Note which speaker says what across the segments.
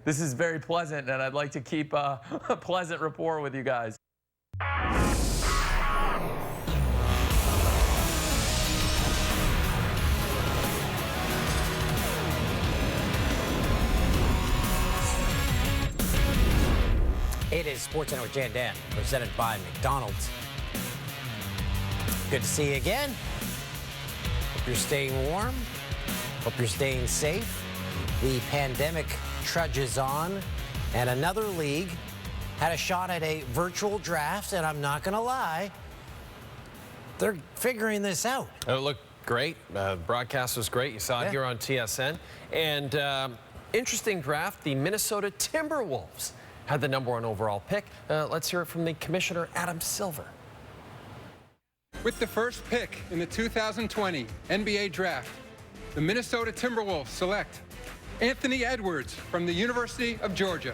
Speaker 1: this is very pleasant, and I'd like to keep a pleasant rapport with you guys.
Speaker 2: It is Sports Center with Jan Dan, presented by McDonald's. Good to see you again. Hope you're staying warm. Hope you're staying safe. The pandemic trudges on, and another league had a shot at a virtual draft, and I'm not going to lie, they're figuring this out.
Speaker 3: It looked great. Broadcast was great. You saw it here on TSN. And interesting draft. The Minnesota Timberwolves had the #1 overall pick. Let's hear it from the commissioner, Adam Silver.
Speaker 4: With the first pick in the 2020 NBA Draft, the Minnesota Timberwolves select Anthony Edwards from the University of Georgia.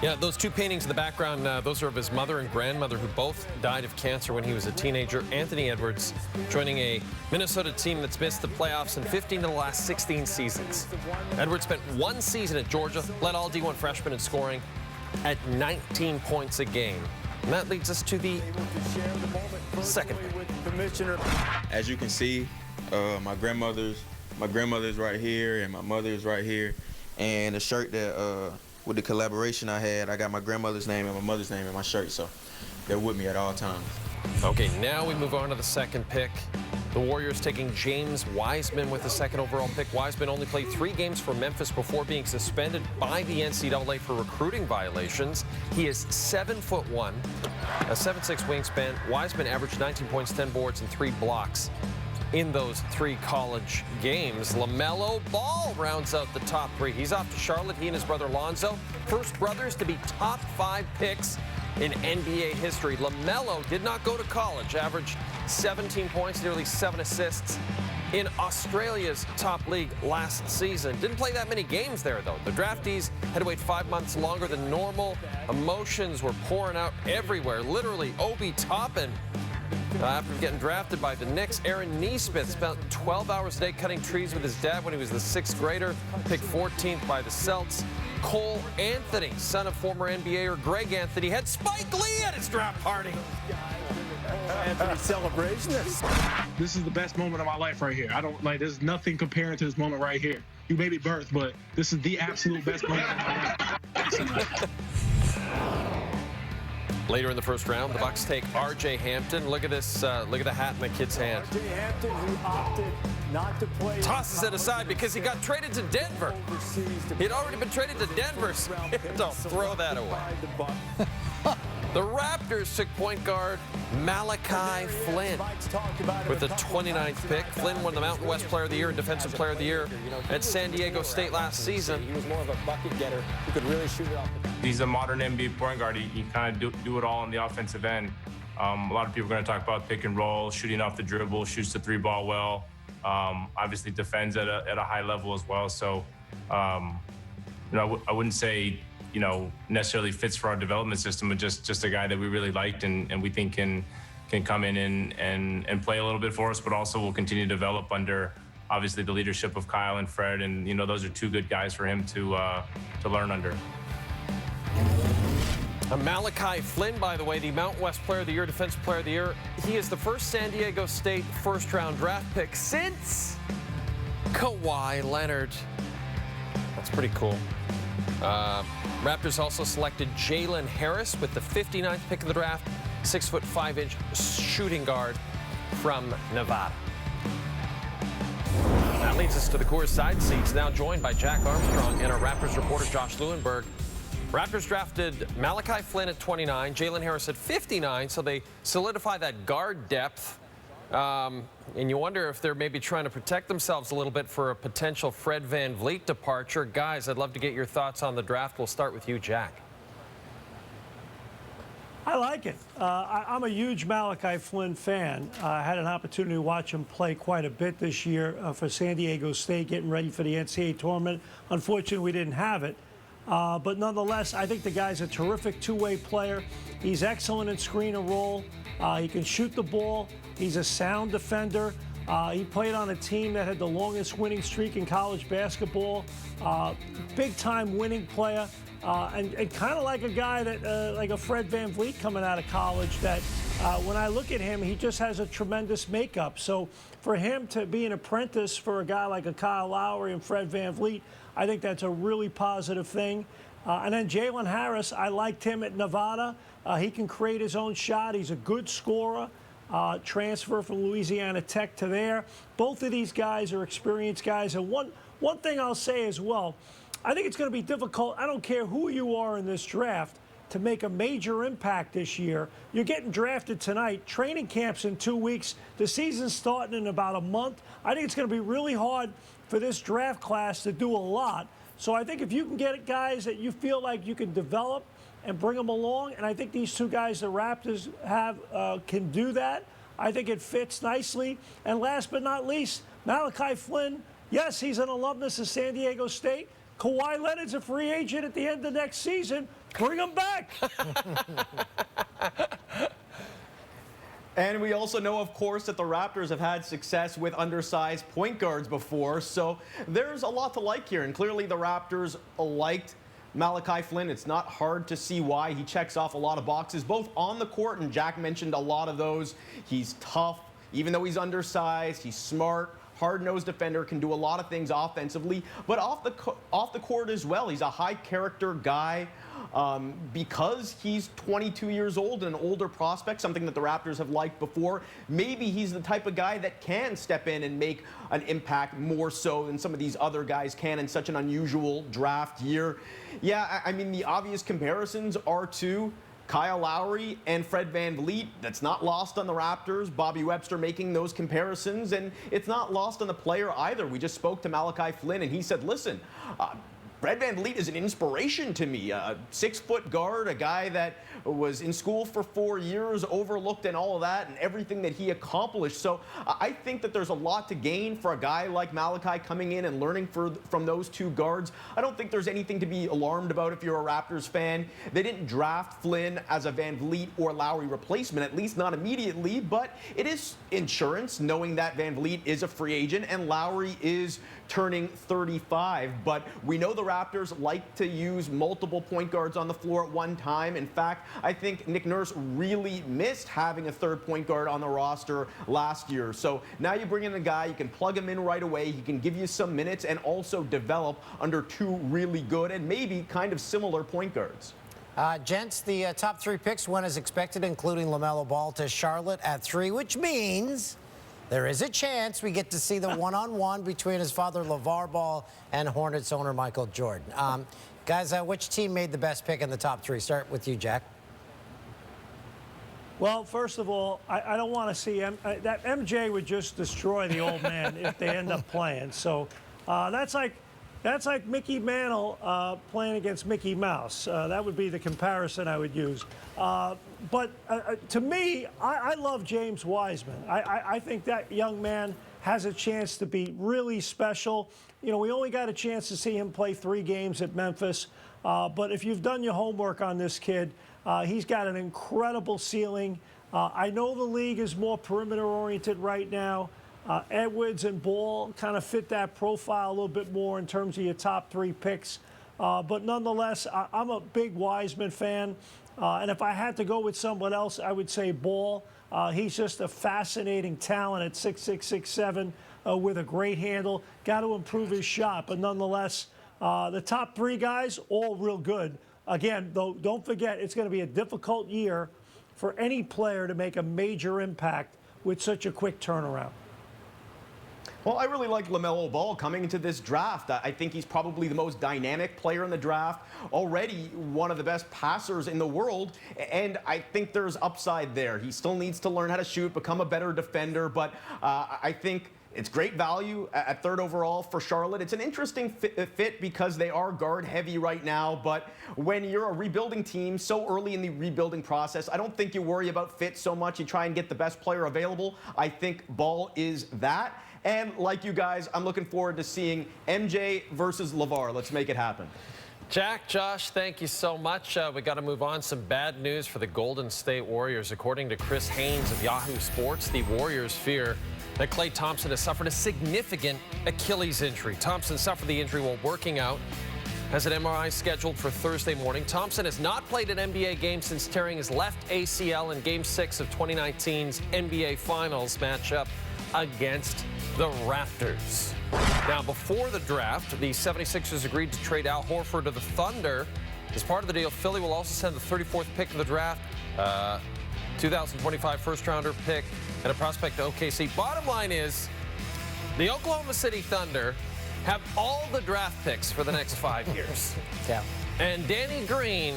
Speaker 3: Yeah, those two paintings in the background, those are of his mother and grandmother, who both died of cancer when he was a teenager. Anthony Edwards joining a Minnesota team that's missed the playoffs in 15 of the last 16 seasons. Edwards spent 1 season at Georgia, led all D1 freshmen in scoring at 19 points a game. And that leads us to the second pick.
Speaker 5: As you can see, my grandmother's right here and my mother's right here. And the shirt that, with the collaboration I had, I got my grandmother's name and my mother's name in my shirt, so they're with me at all times.
Speaker 3: Okay, now we move on to the second pick. The Warriors taking James Wiseman with the 2nd overall pick. Wiseman only played 3 games for Memphis before being suspended by the NCAA for recruiting violations. He is 7'1", a 7'6" wingspan. Wiseman averaged 19 points, 10 boards, and 3 blocks in those 3 college games. LaMelo Ball rounds out the top 3. He's off to Charlotte. He and his brother Lonzo, first brothers to be top 5 picks in NBA history. LaMelo did not go to college, averaged 17 points, nearly 7 assists in Australia's top league last season. Didn't play that many games there, though. The draftees had to wait 5 months longer than normal. Emotions were pouring out everywhere. Literally, Obi Toppin, after getting drafted by the Knicks. Aaron Nesmith spent 12 hours a day cutting trees with his dad when he was the 6th grader, picked 14th by the Celts. Cole Anthony, son of former NBAer Greg Anthony, had Spike Lee at his draft party.
Speaker 6: Anthony celebration.
Speaker 7: This is the best moment of my life right here. I don't like, there's nothing comparing to this moment right here. You may be birthed, but this is the absolute best moment of my life.
Speaker 3: Later in the first round, the Bucks take R.J. Hampton. Look at this. Look at the hat in the kid's hand.
Speaker 6: R.J. Hampton, who opted not to play.
Speaker 3: Tosses it aside because he got traded to Denver. He'd already been traded to Denver, so don't throw that away. The Raptors took point guard Malachi Flynn with the 29th pick. Flynn won the Mountain West Player of the Year and Defensive Player of the Year at San Diego State last season.
Speaker 6: He was more of a bucket getter who could really shoot it off.
Speaker 8: He's a modern NBA point guard. He kind of do it all on the offensive end. A lot of people are going to talk about pick and roll, shooting off the dribble, shoots the 3-ball well. Obviously defends at a high level as well. So, you know, I wouldn't say, you know, necessarily fits for our development system, but just a guy that we really liked and we think can come in and play a little bit for us, but also will continue to develop under obviously the leadership of Kyle and Fred. And, you know, those are 2 good guys for him to learn under.
Speaker 3: Malachi Flynn, by the way, the Mountain West Player of the Year, Defensive Player of the Year. He is the first San Diego State first-round draft pick since Kawhi Leonard. That's pretty cool. Raptors also selected Jalen Harris with the 59th pick of the draft, 6'5" shooting guard from Nevada. That leads us to the Coors side seats, now joined by Jack Armstrong and our Raptors reporter Josh Lewinberg. Raptors drafted Malachi Flynn at 29, Jalen Harris at 59, so they solidify that guard depth. And you wonder if they're maybe trying to protect themselves a little bit for a potential Fred VanVleet departure. Guys, I'd love to get your thoughts on the draft. We'll start with you, Jack.
Speaker 9: I like it. I'm a huge Malachi Flynn fan. I had an opportunity to watch him play quite a bit this year for San Diego State, getting ready for the NCAA tournament. Unfortunately, we didn't have it. But nonetheless, I think the guy's a terrific two-way player. He's excellent in screen and roll. He can shoot the ball. He's a sound defender. He played on a team that had the longest winning streak in college basketball. Big-time winning player. And kind of like a guy that, like a Fred VanVleet coming out of college, that when I look at him, he just has a tremendous makeup. So for him to be an apprentice for a guy like a Kyle Lowry and Fred VanVleet, I think that's a really positive thing. And then Jalen Harris, I liked him at Nevada. He can create his own shot. He's a good scorer. Transfer from Louisiana Tech to there. Both of these guys are experienced guys. And one thing I'll say as well, I think it's going to be difficult. I don't care who you are in this draft to make a major impact this year. You're getting drafted tonight. Training camp's in 2 weeks. The season's starting in about a month. I think it's going to be really hard for this draft class to do a lot. So I think if you can get guys that you feel like you can develop and bring them along, and I think these two guys the Raptors have can do that, I think it fits nicely. And last but not least, Malachi Flynn, yes, he's an alumnus of San Diego State. Kawhi Leonard's a free agent at the end of next season. Bring him back.
Speaker 10: And we also know, of course, that the Raptors have had success with undersized point guards before. So there's a lot to like here. And clearly the Raptors liked Malachi Flynn. It's not hard to see why. He checks off a lot of boxes, both on the court, and Jack mentioned a lot of those. He's tough. Even though he's undersized, he's smart. Hard-nosed defender, can do a lot of things offensively, but off the court as well. He's a high-character guy because he's 22 years old, and an older prospect, something that the Raptors have liked before. Maybe he's the type of guy that can step in and make an impact more so than some of these other guys can in such an unusual draft year. Yeah, I mean, the obvious comparisons are to Kyle Lowry and Fred VanVleet. That's not lost on the Raptors. Bobby Webster making those comparisons, and it's not lost on the player either. We just spoke to Malachi Flynn, and he said, listen, Fred VanVleet is an inspiration to me. A 6-foot guard, a guy that was in school for 4 years, overlooked and all of that, and everything that he accomplished. So I think that there's a lot to gain for a guy like Malachi coming in and learning from those two guards. I don't think there's anything to be alarmed about if you're a Raptors fan. They didn't draft Flynn as a VanVleet or Lowry replacement, at least not immediately, but it is insurance knowing that VanVleet is a free agent and Lowry is turning 35. But we know the Raptors like to use multiple point guards on the floor at one time. In fact, I think Nick Nurse really missed having a third point guard on the roster last year. So now you bring in a guy, you can plug him in right away. He can give you some minutes and also develop under two really good and maybe kind of similar point guards.
Speaker 2: Gents, the top 3 picks went as expected, including LaMelo Ball to Charlotte at 3, which means there is a chance we get to see the one-on-one between his father, LeVar Ball, and Hornets owner Michael Jordan. Guys, which team made the best pick in the top 3? Start with you, Jack.
Speaker 9: Well, first of all, I don't want to see that MJ would just destroy the old man if they end up playing. So that's like Mickey Mantle playing against Mickey Mouse. That would be the comparison I would use. But to me, I love James Wiseman. I think that young man has a chance to be really special. You know, we only got a chance to see him play 3 games at Memphis. But if you've done your homework on this kid, he's got an incredible ceiling. I know the league is more perimeter-oriented right now. Edwards and Ball kind of fit that profile a little bit more in terms of your top 3 picks. But nonetheless, I'm a big Wiseman fan. And if I had to go with someone else, I would say Ball. He's just a fascinating talent at 6'6", 6'7", with a great handle. Got to improve his shot. But nonetheless, the top 3 guys, all real good. Again, though, don't forget, it's going to be a difficult year for any player to make a major impact with such a quick turnaround.
Speaker 10: Well, I really like LaMelo Ball coming into this draft. I think he's probably the most dynamic player in the draft, already one of the best passers in the world, and I think there's upside there. He still needs to learn how to shoot, become a better defender, but I think it's great value at 3rd overall for Charlotte. It's an interesting fit because they are guard heavy right now, but when you're a rebuilding team so early in the rebuilding process, I don't think you worry about fit so much. You try and get the best player available. I think Ball is that. And like you guys, I'm looking forward to seeing MJ versus LeVar. Let's make it happen.
Speaker 3: Jack, Josh, thank you so much. We got to move on. Some bad news for the Golden State Warriors. According to Chris Haynes of Yahoo Sports, the Warriors fear that Klay Thompson has suffered a significant Achilles injury. Thompson suffered the injury while working out. Has an MRI scheduled for Thursday morning. Thompson has not played an NBA game since tearing his left ACL in Game 6 of 2019's NBA Finals matchup against the Raptors. Now, before the draft, the 76ers agreed to trade Al Horford to the Thunder. As part of the deal, Philly will also send the 34th pick in the draft, 2025 first-rounder pick, and a prospect to OKC. Bottom line is, the Oklahoma City Thunder have all the draft picks for the next 5 years.
Speaker 2: Yeah.
Speaker 3: And Danny Green,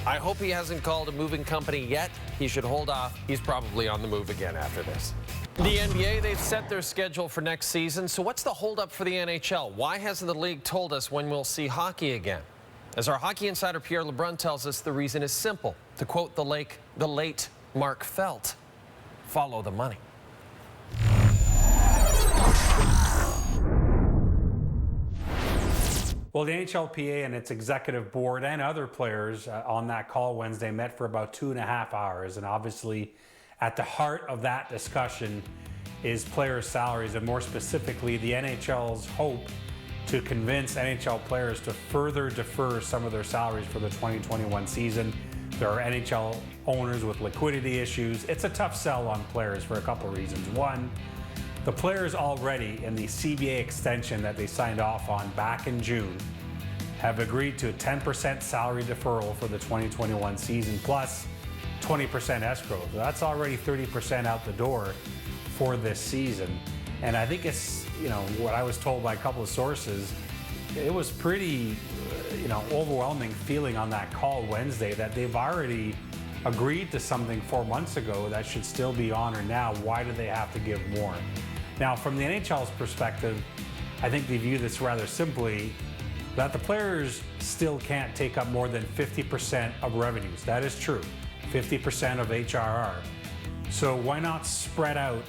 Speaker 3: I hope he hasn't called a moving company yet. He should hold off. He's probably on the move again after this. The NBA, they've set their schedule for next season. So what's the holdup for the NHL? Why hasn't the league told us when we'll see hockey again? As our hockey insider Pierre LeBrun tells us, the reason is simple. To quote the late Mark Felt, follow the money.
Speaker 11: Well, the NHLPA and its executive board and other players on that call Wednesday met for about 2.5 hours. And obviously, at the heart of that discussion is players' salaries, and more specifically, the NHL's hope to convince NHL players to further defer some of their salaries for the 2021 season. There are NHL owners with liquidity issues. It's a tough sell on players for a couple of reasons. One, the players already in the CBA extension that they signed off on back in June have agreed to a 10% salary deferral for the 2021 season plus 20% escrow. So that's already 30% out the door for this season. And I think it's, what I was told by a couple of sources, it was pretty, overwhelming feeling on that call Wednesday that they've already agreed to something 4 months ago that should still be honored now. Why do they have to give more? Now, from the NHL's perspective, I think they view this rather simply, that the players still can't take up more than 50% of revenues. That is true, 50% of HRR. So why not spread out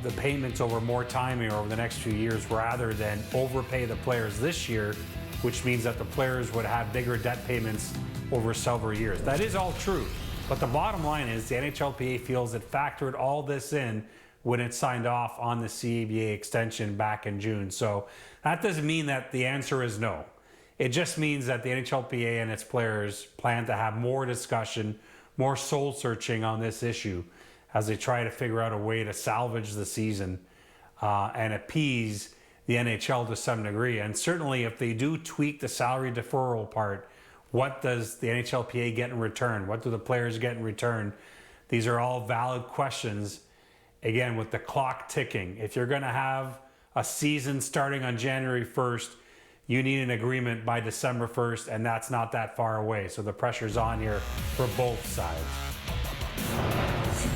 Speaker 11: the payments over more time here over the next few years rather than overpay the players this year, which means that the players would have bigger debt payments over several years. That is all true. But the bottom line is the NHLPA feels it factored all this in when it signed off on the CBA extension back in June. So that doesn't mean that the answer is no. It just means that the NHLPA and its players plan to have more discussion, more soul searching on this issue as they try to figure out a way to salvage the season and appease the NHL to some degree. And certainly if they do tweak the salary deferral part, what does the NHLPA get in return? What do the players get in return? These are all valid questions. Again, with the clock ticking, if you're going to have a season starting on January 1st, you need an agreement by December 1st, and that's not that far away. So the pressure's on here for both sides.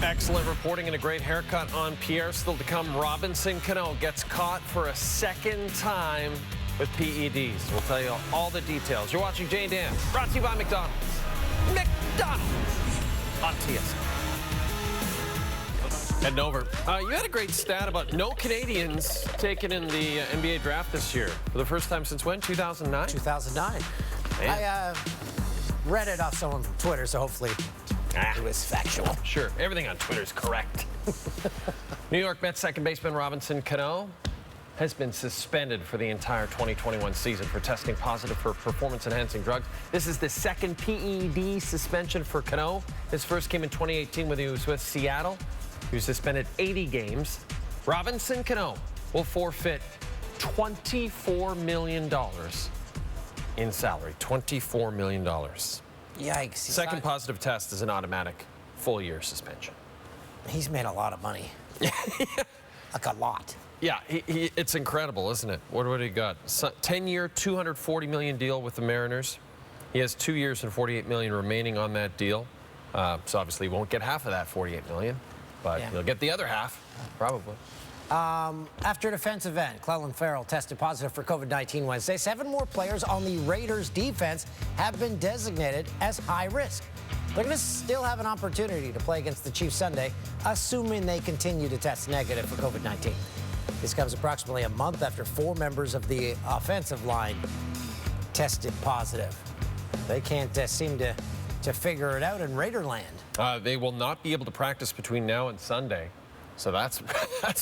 Speaker 3: Excellent reporting and a great haircut on Pierre. Still to come, Robinson Cano gets caught for a second time with PEDs. We'll tell you all the details. You're watching Jay and Dan, brought to you by McDonald's. McDonald's on TSN. Heading over. You had a great stat about no Canadians taken in the NBA draft this year. For the first time since when? 2009?
Speaker 2: 2009. I read it off someone from Twitter, so hopefully it was factual.
Speaker 3: Sure. Everything on Twitter is correct. New York Mets second baseman Robinson Cano has been suspended for the entire 2021 season for testing positive for performance-enhancing drugs. This is the second PED suspension for Cano. His first came in 2018 when he was with Seattle. He was suspended 80 games. Robinson Cano will forfeit $24 million in salary. $24 million.
Speaker 2: Yikes.
Speaker 3: Second positive test is an automatic full-year suspension.
Speaker 2: He's made a lot of money. Like a lot.
Speaker 3: Yeah, it's incredible, isn't it? What he got? 10-year, $240 million deal with the Mariners. He has 2 years and $48 million remaining on that deal. So obviously he won't get half of that $48 million. But he'll get the other half, probably.
Speaker 2: After a defensive end, Clelin Ferrell tested positive for COVID-19 Wednesday. 7 more players on the Raiders defense have been designated as high risk. They're going to still have an opportunity to play against the Chiefs Sunday, assuming they continue to test negative for COVID-19. This comes approximately a month after 4 members of the offensive line tested positive. They can't seem to figure it out in Raiderland.
Speaker 3: They will not be able to practice between now and Sunday. So that's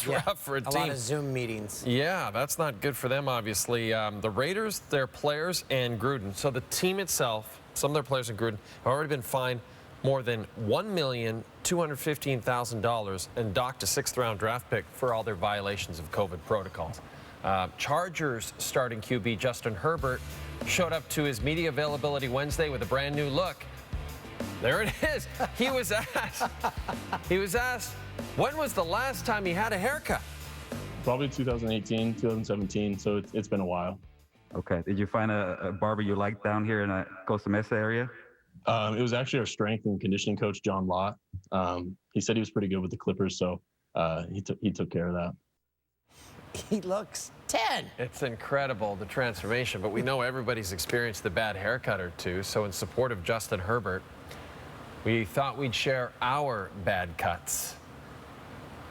Speaker 3: rough for a team.
Speaker 2: A lot of Zoom meetings.
Speaker 3: Yeah, that's not good for them, obviously. The Raiders, their players, and Gruden. So the team itself, some of their players and Gruden, have already been fined more than $1,215,000 and docked a 6th-round draft pick for all their violations of COVID protocols. Chargers starting QB Justin Herbert showed up to his media availability Wednesday with a brand new look. There it is. He was asked, when was the last time he had a haircut?
Speaker 12: Probably 2018, 2017, so it's been a while.
Speaker 13: Okay. Did you find a barber you liked down here in the Costa Mesa area?
Speaker 12: It was actually our strength and conditioning coach, John Lott. He said he was pretty good with the Clippers, so he took care of that.
Speaker 2: He looks 10.
Speaker 3: It's incredible, the transformation, but we know everybody's experienced a bad haircut or two, so in support of Justin Herbert, we thought we'd share our bad cuts.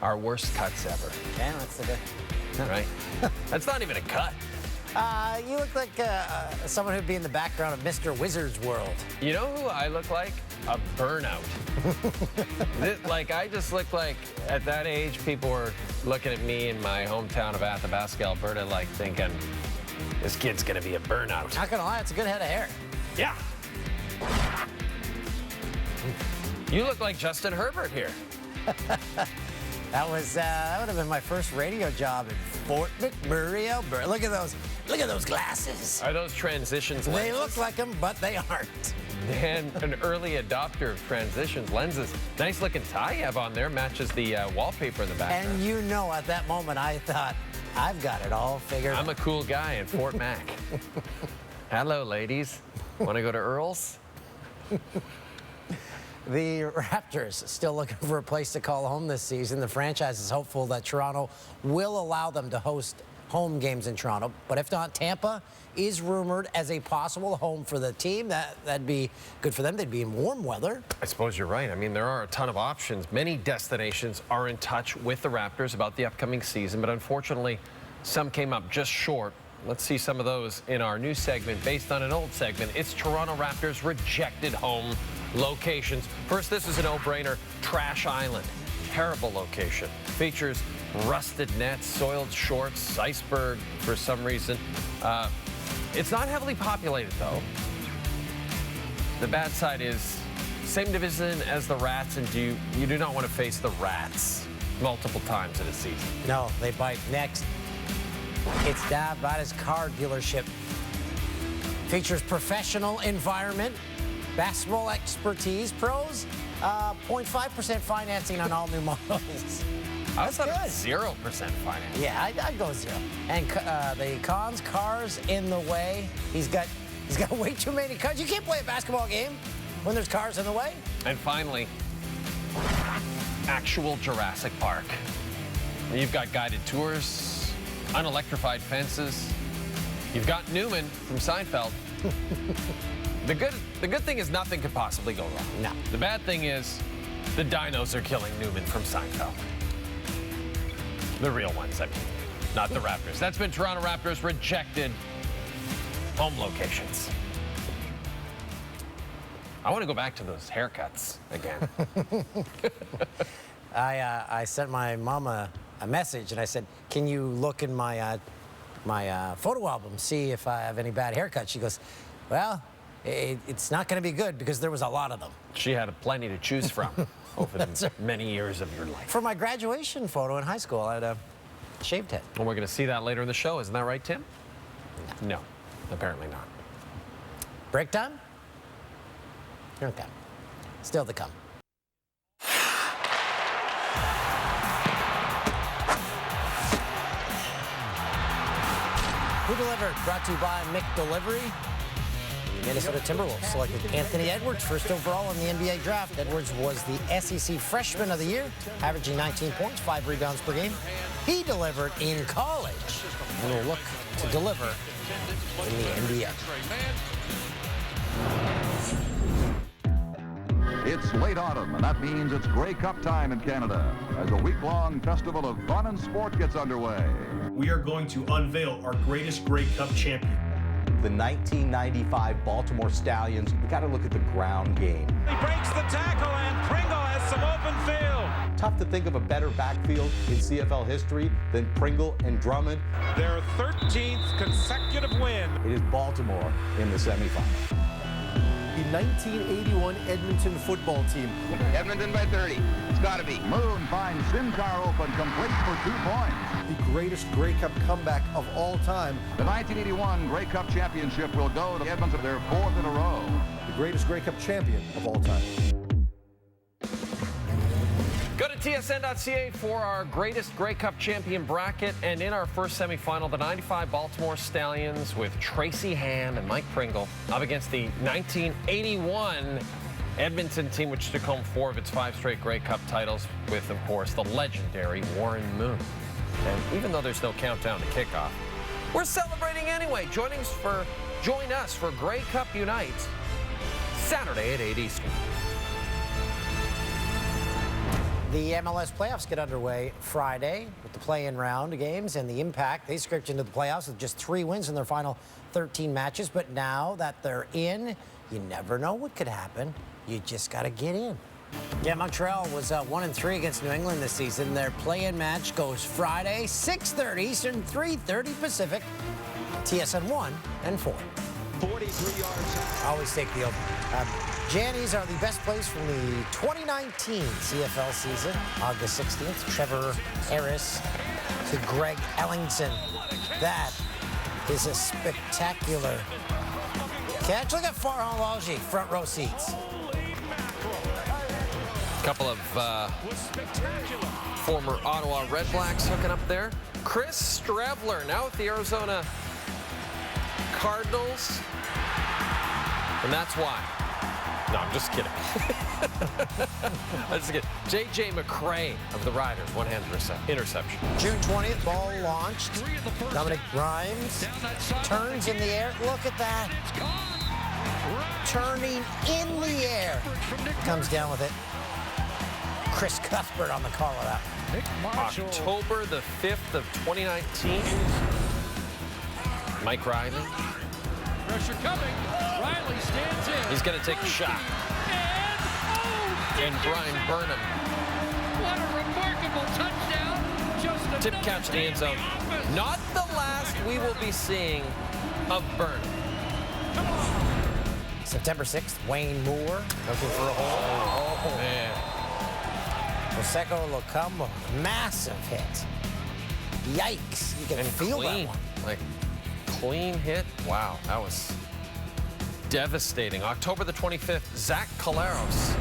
Speaker 3: Our worst cuts ever.
Speaker 2: Yeah, that's the good.
Speaker 3: Right? That's not even a cut.
Speaker 2: You look like someone who'd be in the background of Mr. Wizard's World.
Speaker 3: You know who I look like? A burnout. I just look like, at that age, people were looking at me in my hometown of Athabasca, Alberta, like thinking, this kid's gonna be a burnout.
Speaker 2: Not gonna lie, it's a good head of hair.
Speaker 3: Yeah. You look like Justin Herbert here.
Speaker 2: That would have been my first radio job in Fort McMurray, Alberta. Look at those glasses.
Speaker 3: Are those transitions lenses?
Speaker 2: They look like them, but they aren't.
Speaker 3: And an early adopter of transitions lenses. Nice looking tie you have on there, matches the wallpaper in the background.
Speaker 2: And you know, at that moment, I thought, I've got it all figured out.
Speaker 3: I'm a cool guy in Fort Mac. Hello, ladies. Want to go to Earl's?
Speaker 2: The Raptors still looking for a place to call home this season. The franchise is hopeful that Toronto will allow them to host home games in Toronto. But if not, Tampa is rumored as a possible home for the team. That'd be good for them. They'd be in warm weather.
Speaker 3: I suppose you're right. I mean, there are a ton of options. Many destinations are in touch with the Raptors about the upcoming season, but unfortunately, some came up just short. Let's see some of those in our new segment based on an old segment. It's Toronto Raptors rejected home locations. First, this is a no-brainer. Trash Island. Terrible location. Features rusted nets, soiled shorts, iceberg for some reason. It's not heavily populated, though. The bad side is same division as the Rats, and you do not want to face the Rats multiple times in a season.
Speaker 2: No, they bite. Next, it's Davada's car dealership. Features professional environment, basketball expertise, pros, 0.5% financing on all new models.
Speaker 3: I was at 0% finance.
Speaker 2: Yeah, I'd go 0. And the cons, cars in the way. He's got way too many cars. You can't play a basketball game when there's cars in the way.
Speaker 3: And finally, actual Jurassic Park. You've got guided tours, unelectrified fences. You've got Newman from Seinfeld. The good thing is nothing could possibly go wrong.
Speaker 2: No.
Speaker 3: The bad thing is the dinos are killing Newman from Seinfeld. The real ones, I mean, not the Raptors. That's been Toronto Raptors rejected home locations. I want to go back to those haircuts again.
Speaker 2: I sent my mom a message and I said, can you look in my photo album, see if I have any bad haircuts? She goes, well, it's not going to be good because there was a lot of them.
Speaker 3: She had plenty to choose from over the many years of your life.
Speaker 2: For my graduation photo in high school, I had a shaved head.
Speaker 3: Well, we're going to see that later in the show. Isn't that right, Tim? No, apparently not.
Speaker 2: Break time? Okay. Still to come. Who Delivered? Brought to you by McDelivery. The Minnesota Timberwolves selected Anthony Edwards first overall in the NBA draft. Edwards was the SEC Freshman of the Year, averaging 19 points, 5 rebounds per game. He delivered in college and will look to deliver in the NBA.
Speaker 14: It's late autumn, and that means it's Grey Cup time in Canada as a week-long festival of fun and sport gets underway.
Speaker 15: We are going to unveil our greatest Grey Cup champion.
Speaker 16: The 1995 Baltimore Stallions. We got to look at the ground game.
Speaker 17: He breaks the tackle, and Pringle has some open field.
Speaker 16: tough to think of a better backfield in CFL history than Pringle and Drummond.
Speaker 17: Their 13th consecutive win.
Speaker 16: It is Baltimore in the semifinal.
Speaker 6: The 1981 Edmonton football team.
Speaker 14: Edmonton by 30. It's got to be. Moon finds Sin Car open, complete for 2 points.
Speaker 6: The greatest Grey Cup comeback of all time.
Speaker 14: The 1981 Grey Cup championship will go to Edmonton, their 4th in a row.
Speaker 6: The greatest Grey Cup champion of all time.
Speaker 3: Go to tsn.ca for our greatest Grey Cup champion bracket. And in our first semifinal, the 95 Baltimore Stallions with Tracy Hand and Mike Pringle up against the 1981 Edmonton team, which took home 4 of its 5 straight Grey Cup titles with, of course, the legendary Warren Moon. And even though there's no countdown to kickoff, we're celebrating anyway. Join us for Grey Cup Unite Saturday at 8 Eastern.
Speaker 2: The MLS playoffs get underway Friday with the play-in round games and the Impact. They scraped into the playoffs with just 3 wins in their final 13 matches. But now that they're in, you never know what could happen. You just got to get in. Yeah, Montreal was 1-3 against New England this season. Their play-in match goes Friday, 6:30 Eastern, 3:30 Pacific, TSN 1 and 4.
Speaker 17: 43 yards.
Speaker 2: Always take the over. Jannies are the best plays from the 2019 CFL season. August 16th, Trevor Harris to Greg Ellington. That is a spectacular catch. Look at Farhan Lalji, front row seats.
Speaker 3: A couple of former Ottawa Red Blacks hooking up there. Chris Streveler now with the Arizona Cardinals. And that's why. No, I'm just kidding. I'm just kidding. J.J. McCray of the Riders, one-hand interception.
Speaker 2: June 20th, ball launched. Dominic Grimes turns in the air. Look at that. Turning in the air. Comes down with it. Chris Cuthbert on the call it out.
Speaker 3: October the 5th of 2019. Mike Riley.
Speaker 17: Pressure coming. Riley stands in.
Speaker 3: He's going to take a shot. And Brian Burnham.
Speaker 17: What a remarkable touchdown. Just
Speaker 3: Tip catch to the end zone. Not the last we will be seeing of Burnham.
Speaker 2: September 6th, Wayne Moore looking for a hole. Oh,
Speaker 3: man.
Speaker 2: Prosecco Locumbo, massive hit. Yikes, you can feel that one.
Speaker 3: Like, clean hit. Wow, that was devastating. October the 25th, Zach Collaros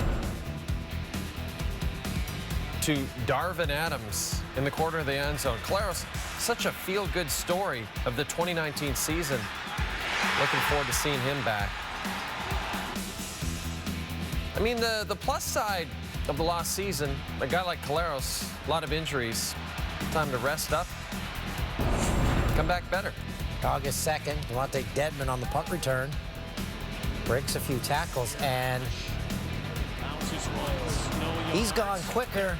Speaker 3: to Darvin Adams in the corner of the end zone. Collaros, such a feel-good story of the 2019 season. Looking forward to seeing him back. I mean, the plus side of the last season, a guy like Collaros, a lot of injuries, time to rest up, come back better.
Speaker 2: August 2nd, Devontae Dedman on the punt return. Breaks a few tackles, and he's gone quicker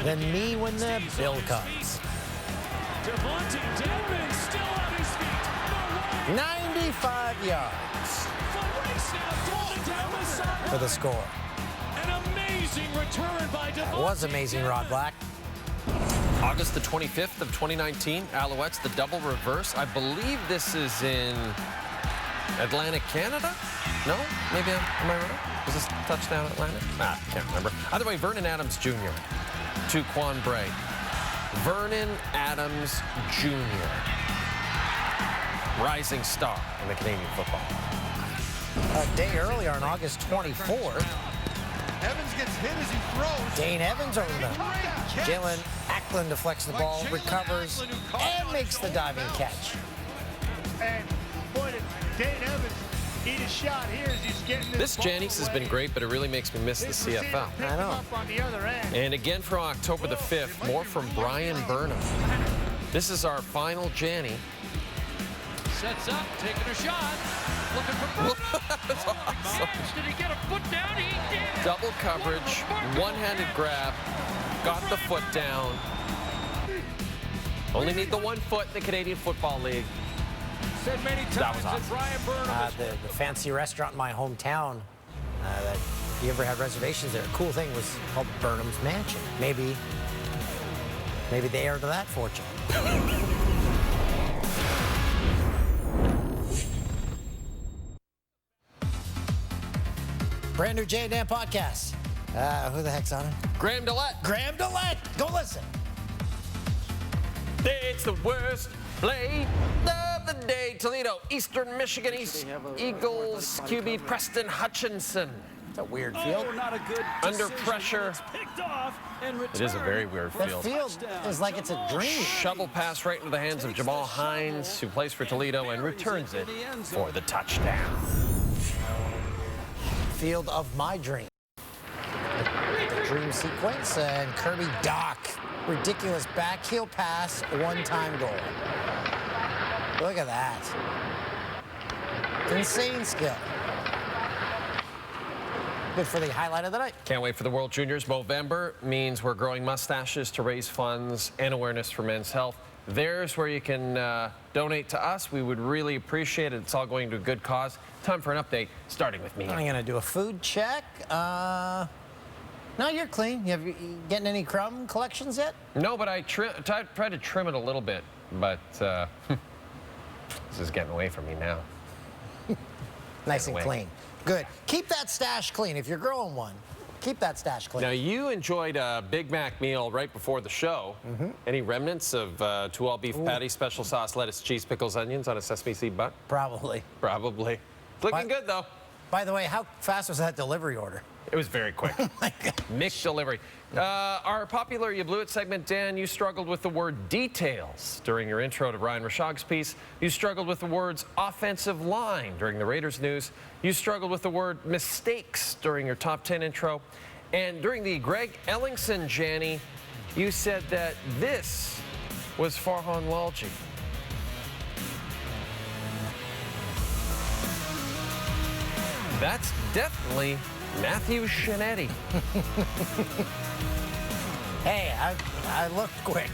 Speaker 2: than me when the bill comes.
Speaker 17: Devontae Dedman still on his feet.
Speaker 2: 95 yards for the score.
Speaker 17: An amazing return by Devontae.
Speaker 2: That was amazing, Rod Black.
Speaker 3: August the 25th of 2019, Alouettes, the double reverse. I believe this is in Atlantic, Canada? No? Maybe am I right? Was this touchdown Atlantic? I can't remember. Either way, Vernon Adams Jr. to Quan Bray. Vernon Adams Jr. Rising star in the Canadian football.
Speaker 2: A day earlier on August 24th,
Speaker 17: Evans gets hit as he throws.
Speaker 2: Dane Evans over the Jalen Ackland deflects the ball, recovers, and makes the diving catch.
Speaker 17: And boy, did Dane Evans eat a shot here as he's getting
Speaker 3: This Janice has been great, but it really makes me miss the CFL.
Speaker 2: I know.
Speaker 17: on the other end.
Speaker 3: And again from October the 5th, more from Brian Burnham. This is our final Janny.
Speaker 17: Sets up, taking a shot. Looking for Burnham.
Speaker 3: That's awesome.
Speaker 17: Did he get a foot down? He did.
Speaker 3: Double coverage, one-handed grab, got the foot down. Only need the 1 foot in the Canadian Football League.
Speaker 17: Said many times
Speaker 3: That was awesome.
Speaker 17: that Brian Burnham is
Speaker 2: The fancy restaurant in my hometown that If you ever had reservations there, a cool thing was called Burnham's Mansion. Maybe the heir to that fortune. Brand new Jay and Dan podcast. Who the heck's on it?
Speaker 3: Graham Dillette.
Speaker 2: Graham Dillette. Go listen.
Speaker 3: It's the worst play of the day. Toledo, Eastern Michigan Eagles QB Preston Hutchinson.
Speaker 2: It's a weird field.
Speaker 18: Not a good
Speaker 3: Under pressure. It is a very weird field.
Speaker 2: The field is like it's a dream.
Speaker 3: Shovel pass right into the hands of Jamal Hines, who plays for Toledo and returns it for the touchdown.
Speaker 2: Field of my dream. The dream sequence and Kirby Doc. Ridiculous back heel pass, one-time goal. Look at that. Insane skill. Good for the highlight of the night.
Speaker 3: Can't wait for the World Juniors. Movember means we're growing mustaches to raise funds and awareness for men's health. There's where you can donate to us. We would really appreciate it. It's all going to a good cause. Time for an update, starting with me.
Speaker 2: I'm going to do a food check. No, you're clean. You getting any crumb collections yet?
Speaker 3: No, but I tried to trim it a little bit, but this is getting away from me now.
Speaker 2: Nice and clean. Good. Keep that stash clean. If you're growing one, keep that stash clean.
Speaker 3: Now, you enjoyed a Big Mac meal right before the show. Any remnants of 2 all-beef patty, special sauce, lettuce, cheese, pickles, onions on a sesame seed bun?
Speaker 2: Probably.
Speaker 3: Probably. It's looking good, though.
Speaker 2: By the way, how fast was that delivery order?
Speaker 3: It was very quick. Mixed delivery. Our popular You Blew It segment, Dan, you struggled with the word details during your intro to Ryan Rashog's piece. You struggled with the words offensive line during the Raiders news. You struggled with the word mistakes during your top 10 intro. And during the Greg Ellingson, Janny, you said that this was Farhan Lalji. That's definitely Matthew Shinetti.
Speaker 2: Hey, I looked quick.